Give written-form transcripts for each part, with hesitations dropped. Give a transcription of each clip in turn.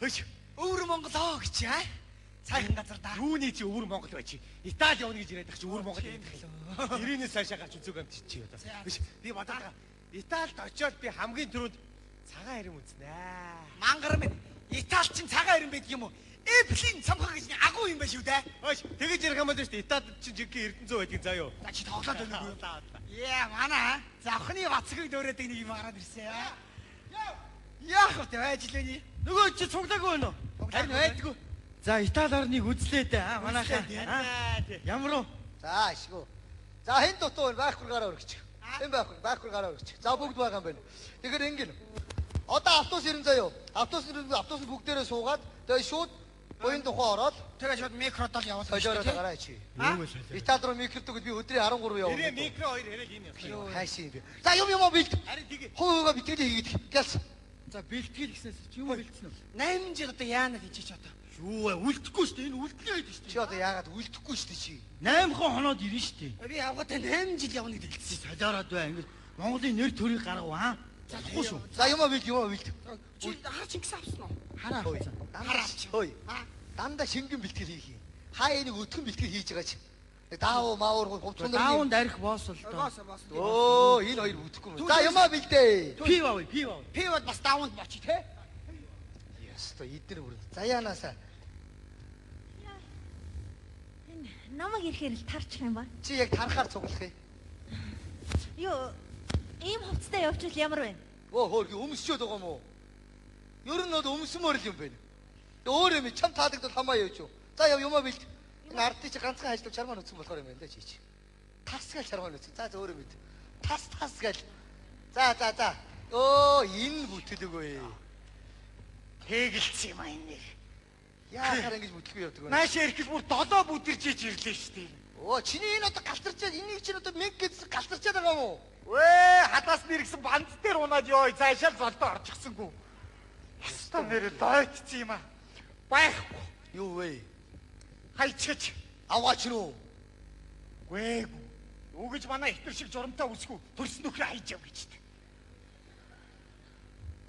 Хөш. Өвөр Монгол оо гэж аа. Сайхан газар да. Юуны чи өвөр Монгол байж. Итали явна гэж яриад чи өвөр Монгол яриад байгаа. Ирэнээс цаашаа гарч үзег амт чи одоо. Хөш. Би бодоод байгаа. Италид очиод би хамгийн түрүүнд цагаан ирэм үзнэ. Мангар минь Итали чинь цагаан ирэм байдаг юм уу? Эплийн цамхаг гэж агуу юм байна шүү дээ. Хөөш, тэгэж ярих юм байна шүү дээ. Италид чинь жинхэнэ Эрдэнэзөө байдгийг заа юу. За чи тоглоод байна уу? Яа, манай завхны бацгийг дөөрөөд нэг юм гараад ирсэн. Яах вэ байжлээний? Нөгөө чи цуглаагүй байна уу? Харин байдгүй. За Итали орныг үзлээ дээ манайхаа. Ямар уу? За ашгүй. За хэн дутуу байхгүй гараа өргөч. Хэн байхгүй гараа өргөч. За бүгд байгаа юм байна. Тэгэхээр ингэн. Одоо автобус ирэн заяо. Автобус бүгдээрээ суугаад тэгээ шууд буян тухай ороод тэгээ шууд микродол явуулсан. Солиороо гараа чи. Итали руу микротог би өдрийн 13 явуулсан. Нэрээ микро 2 яриад энэ юм. Хайш юм бэ. За юм бэлд. Харин тэгээ. Хөөгаа битгэл хийгээд. Гэлс. За бэлтгэл гэснээс чи юу бэлдсэн үү? 8 жил одоо яана гэж чи одоо. Юу вэ? Үлдэхгүй шүү дээ. Энэ үлдлээ гэдэг шүү дээ. Чи одоо яагаад үлдэхгүй шүү дээ чи. 8 хоноод ирнэ шүү дээ. Би авгатай 8 жил явна гэж хэлсэн. Солиороод бай. Ингээд Монголын нэр төрийг гаргав аа. Залахгүй шүү. За юм бэлд. Чи хараа Чингис авсан уу? Хараа. Хараач. Хөөе. Дандаа шингэн бэлтгэл хийх юм. Хаа энийг өтгөн бэлтгэл хийж байгаа чи. Даав маавар хувцсан дээр. Даавн дарих боос л доо. Оо, энэ хоёр бүтэхгүй. За юм бэлдээ. Пив авъя. Пивод бас даавнд бочи те. Яста эдгээр бүр. Заяанаасаа. Энэ намайг ирэхээр л тарчих юм ба. Чи яг тарахаар цуглах юм. Юу ийм хувцастай явчихвал ямар вэ? Оо хөөрхи өмсчөөд байгаа юм уу? Ер нь бол өмсмөр л юм байна. Өөр юм чам таалагдвал хамаа явж юу. За яв юмаа бэлд. Энэ ардын чи ганцхан ажиллав чармаа нүцэн болохоор юм байна да чи. Тас гал чармаа нүцэн. За өөр юм бэлд. Тас гал. За. Оо энэ бүтэл өгөө. Тэгэлцсэн юм аа энэ. Яахаар ингэж бүтлгүй явдаг вэ? Нааш ирэхэл бүр долоо бүдэржиж ирлээ шүү дээ. Оо чиний энэ одоо галтарчаад энийг чинь одоо мэг гэдсэн галтарчаад байгаа юм уу? Вэ хадаас нэргсэн банц дээр унаад ёо цаашаал золдоо орчихсонгүй. Яста нэр дойтцсан юм аа. Байхгүй. Юу вэ? Хайчиж Аваач руу. гээгүй. Үгэж манай ихтер шиг журамтаа үсгүй төрс нөхрөө хайж яв гэж.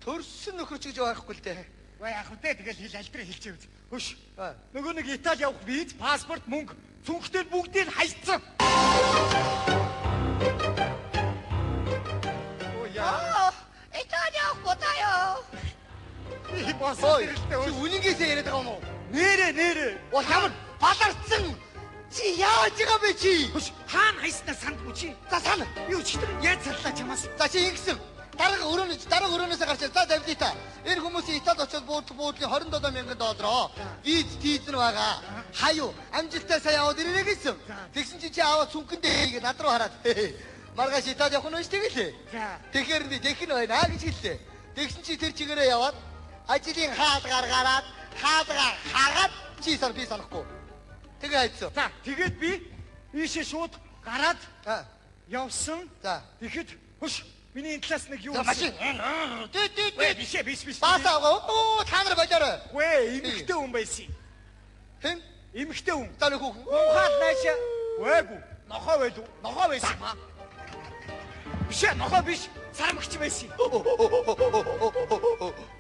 Төрсөн нөхөр ч гэж байхгүй л дээ. Вэ яах вэ тэгэл хэл аль дээр хэлчихээ үз. Хөш. Нөгөө нэг Итали явах виз, паспорт, мөнгө цүнхтэй бүгдийг хайцсан. Оо яа. Итали явах бодоё. Би босоо ирэлтэй. Чи үнэнгээсээ яриад байгаа юм уу? Нэрэ. Оо ямар баларцсан. Чи яаж байгаа бэ чи? Хөш хаана хайснаа сандгүй чи. За сан. Юу ч гэдэг яаж сарлаа чамаас. За чи ингэсэн. Дарга өрөөнөөс гарч за давлита. Энэ хүмүүсийн Италид очиод буудлын 27 мянган доллароо виз тийзэн байгаа. Хаяа амжилттай сая яваад ирээрэй гэсэн. Тэгсэн чи аваад сүнхэндээ хийгээд над руу хараад. Маргааш Итали явах нь шүү дээ. Тэгэхээр би техник байна гэж хэллээ. Тэгсэн чи тэр чигээрээ яваад ажлын хаалгаар гараад хаалгаа хагаад чи сан би санахгүй. Тэгээ хайцсан. За тэгээд би ийшээ шууд гараад явсан. За тэгэхэд хөш миний талаас нэг юу за машин. Биш. Баас аваа. Оо та нар болоорой. Вэ эмэгтэй хүн байсан. Хэн? Эмэгтэй хүн. За нэг хүн. Ухаад наашаа. Вэгүй. Нохоо байлуу. Нохоо байсан ба. Биш нохоо биш. Сармагч байсан.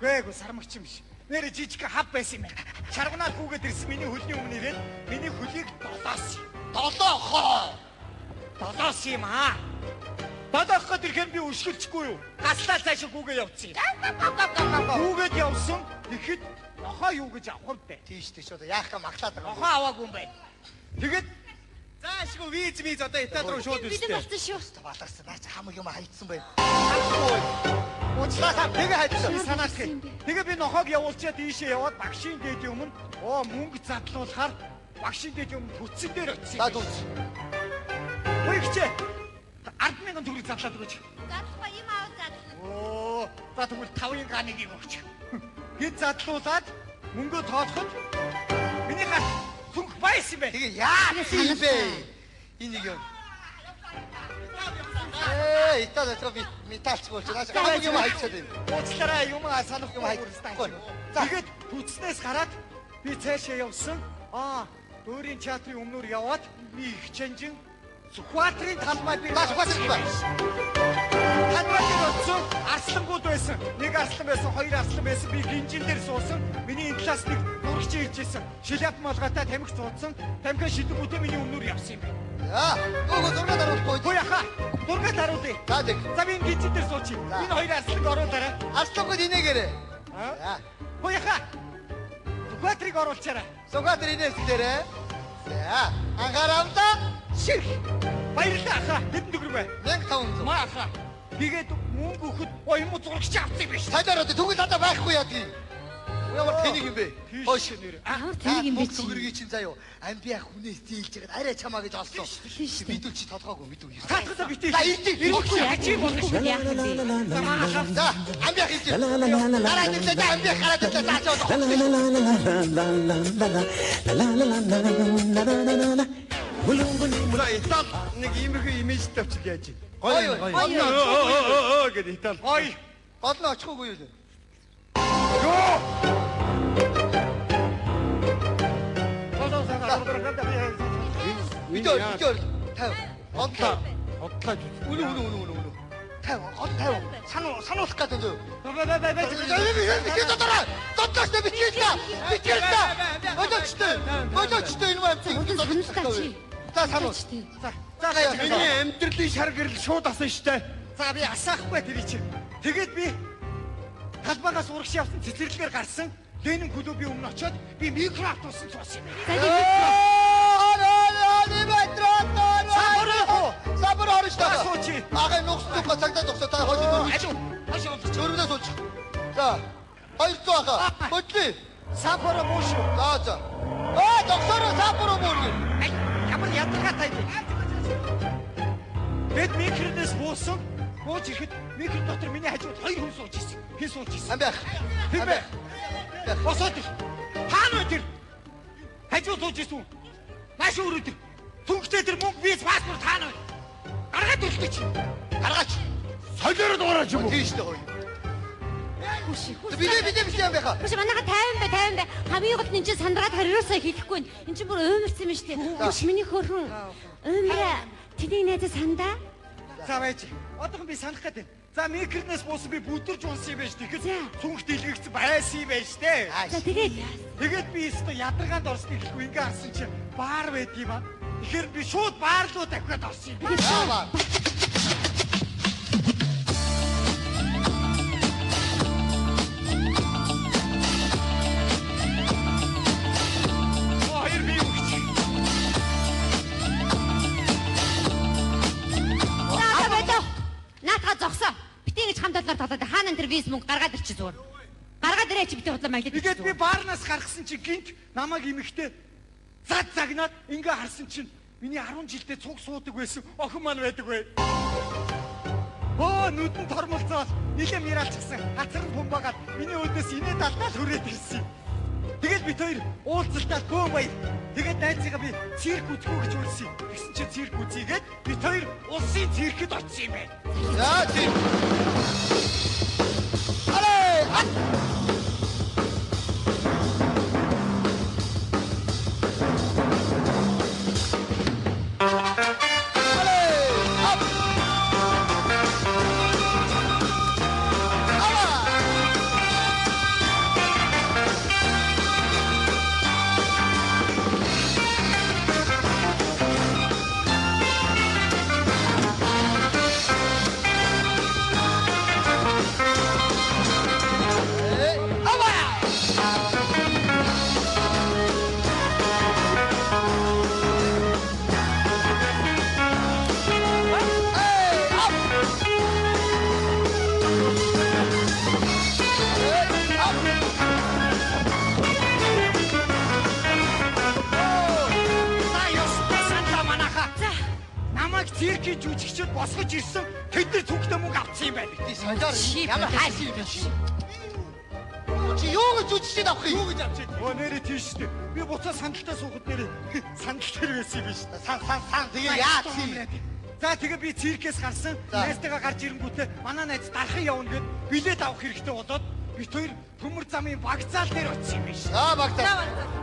Вэгүй сармагч юм биш. Нэр жижиг хав байсан юм байна. Чарганаа гүгээд ирсэн миний хөлний өмнө ирээд миний хөлийг долоос. Долоос юм аа. Бадах гээд ирэхээр би өшгөлчихгүй юу? Гаслаа цаашаа гүгээ явцсан юм. Гүгээд явсан. Тэгэхэд нохоо юу гэж авах юм бэ? Тийш тийш одоо яах га маглаад байгаа. Нохоо аваагүй юм байна. Тэгэхэд заашгүй виз одоо Итали руу шууд Бид үстэй. болсон шүү. Баларсан. Наач хамаг юм хайцсан байна. Уучлаарай. Тэгээ хайцсан. Санаач. Тэгээ би нохоог явуулчаад ийшээ яваад багшийн дээдийн өмнө мөнгө задлуулахаар багшийн дээдийн өмнө хүчсэн дээр очив. За дүүц. Үегчээ. 10,000 төгрөг задлаад өгөөч. Задлахгүй юм аа задлах. Оо, за тэгвэл 5-ын ганыг өгөөч. Хэд задлуулаад мөнгөө тоолоход миний гар сүнх байс юм бэ. Тэгээ яах юм бэ? Энийг юм. Итали троби металч болж байгаа. Хамаг юм хайцаад байна. Уучлаарай юм санахгүй хайцсан. Тэгээд түцснээс гараад би цаашаа явсан. Өөрийн театрын өмнөр яваад би их чанжин Сүхбаатарын талбай би Сүхбаатар талбай. Талбайд очсон Арслангууд байсан. Нэг арслан байсан, хоёр арслан байсан. Би гинжин дээр суусан. Миний энэ талаас нэг дурагч ирж ирсэн. Шилэт малгайтай тамхи цуудсан. Тамхи шидэнгүүтээ миний өмнөр явсан юм байна. За, нөгөө зураг харуулахгүй. Хөө яха. Дургад харуулъя. За тэг. За би гинжин дээр суучих. Энэ хоёр арсланг оруулаарай. Арслангууд инээгээрээ. За. Хөө яха. Зүхбаатрийг оруулчаарай. Сүхбаатар инээсдээрээ. За, анхаарамда Ширх. Баярлалаа хаа. Хэдэн төгрөг вэ? 1500. Маа хаа. Тэгээд мөнгө өгөхөд оюун зурагч авсан юм биш. Цаадаар одоо түгэл надад байхгүй яадгийг. Ямар тэнийг юм бэ? Хөөш нэр. Ямар тэнийг юм бэ чи? Төгрөгийн чинь заяо. Амбиа хүнээс зээлж байгаад арай чамаа гэж олсон. Бидүү чи толгоогүй бидүү. Таатахад битээ. За ирдэг. Ачи болох шүү. Яах вэ? За, амбиа хийж. Дараа нь за амбиа хараад та заачаа. Мула Итали нэг иймэрхүү имиж тавьчих яаж. Гоё. Гэдэг Итали. Ой. Гол нь очихгүй юу? Видео 50. Одлоо. Одлоо. Үнэ. 50. Сануулах гэдэг юм. Доттоштой бичээлээ. Өдөөчтэй юм аа. За сануу. За Миний амьдралын шар гэрэл шууд асан штэ. За би асаахгүй тэр чинь. Тэгээд би талбайгаас урагш явсан цэцэрлэгээр гарсан. Ленин клубын өмнө очиод би микро автобусын цуусан юм. Сабар орштой. Суучи. Ага нухсдуга цагтаа зогсоо та хожид. Чөрнөөс ууч. За. 200 ага. Хөдлөө. Сапоро мууш. За. Доктороо сапоро муур. Ай, ямар ядаргаатай бэ? Бид микроноос буусан. Бууж ирэхэд микро дотор миний хажууд хоёр хүн сууж ирсэн. Хэн сууж ирсэн? Амбях. Хэн бэ? Босоод ир. Хаана вэ тэр? Хажууд сууж ирсэн. Маш өрөөдөр. Түнхтэй тэр мөнгө виз паспорт хаана вэ? Гаргаад үлдээч. Гаргаач. Солиороо дуураач юм уу? Тийштэй хой. Хүш. Бид юм бэха. Хүш манайха 50 бай. Хамгийн гол нь энэ сандраад хариулсаа хэлэхгүй. Энд чинь бүр өмөрсөн юм шүү дээ. Хүш миний хөрхөн. Өмрөө. Тэний найзаа сандаа. За байж. Одоохон би санах гэдэг. За микроноос буусан би бүдэрж унсан юм байж. Тэгэхээр сүнх дэлгэгдсэн байсан юм байж тээ. За тэгээд Тэгээд би өстө ядаргаанд орсон гэхгүй ингээ харсан чи баар байд юм аа. Тэгэхээр би шууд баар руу дахиад орсон юм. Яа. Хоёр би өгч. наатаа зогсоо. Битээ гэж хамт талаар тоглоод хаана энэ виз мөнгө гаргаад ирчих зүгээр. Гаргаад ирээ чи битээ худлаа маглаад. Тэгээд би баарнаас гаргасан чи гинт намайг имэгтэй загнаад ингээ харсан чинь миний 10 жилдээ цуг суудаг байсан охин маань байдаг бай. Нүдэн тормолцоод нилэм миралчихсан. Хацар бомбагаад миний өөдөөс инээ талдаад хүрээд ирсэн. Тэгэл бид хоёр уулзалтаа бөөм бай. Тэгээд найзыгаа би цирк үзэхүү гэж үлсэн. Тэгсэн чинь цирк үзийгээд бид хоёр улсын циркэд очсон юм байна. За тийм. Алей! Циркийн жүжигчид босгож ирсэн тэдний цүнхтэй мөнгө авсан юм байна. Би санаар ямар хайс юм бэ чи? Чи юу гэж үжиж авах юм? Юу гэж авчиж? Нэрээ тийш дээ. Би буцаа сандалтаа суухад нэрээ сандал дээр байсан юм биш. Сан тэгээ яа чи? За тэгээ би циркээс гарсан. Найзтайгаа гарч ирэнгүүтээ манай найз дархан явна гэд билет авах хэрэгтэй болоод бид хоёр төмөр замын вокзал дээр очив юм биш. За багтаа.